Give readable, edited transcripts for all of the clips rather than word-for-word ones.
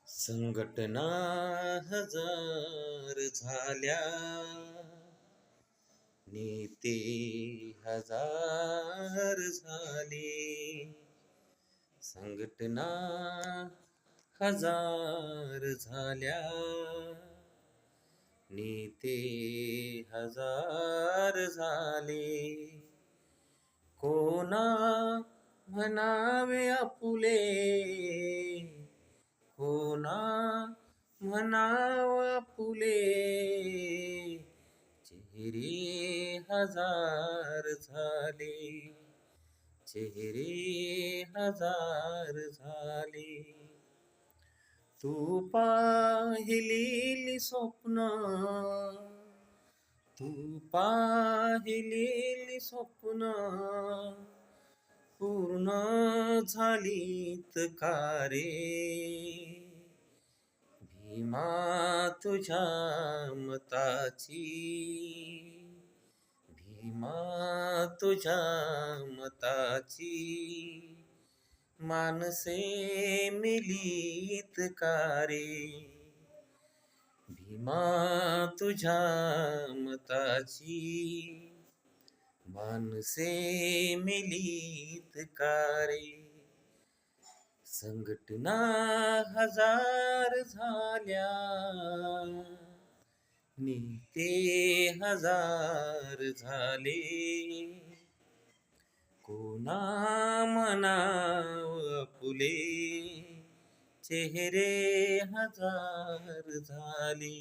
संघटना हजार झाल्या, नेते हजार झाले. संघटना हजार झाल्या, नेते हजार झाले. कोणा म्हणावे आपुले, कोणा म्हणाव आपुले. चेहरे हजार झाले, चेहरे हजार झाले. तू पाहिलेली स्वप्न, तू पाहिलेली स्वप्न पूर्ण झालीत का रे. भीमा तुझ्या मताची, भीमा तुझ्या मताची माणसे मेलीत का रे. भीमा तुझ्या मताची माणसे मेलीत का रे. संघटना हजार झाल्या, नेते हजार झाले. कोणा म्हणाव आपुले, चेहरे हजार झाले,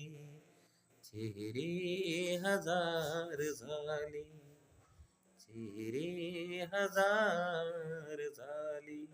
चेहरे हजार झाले, चेहरे हजार झाले.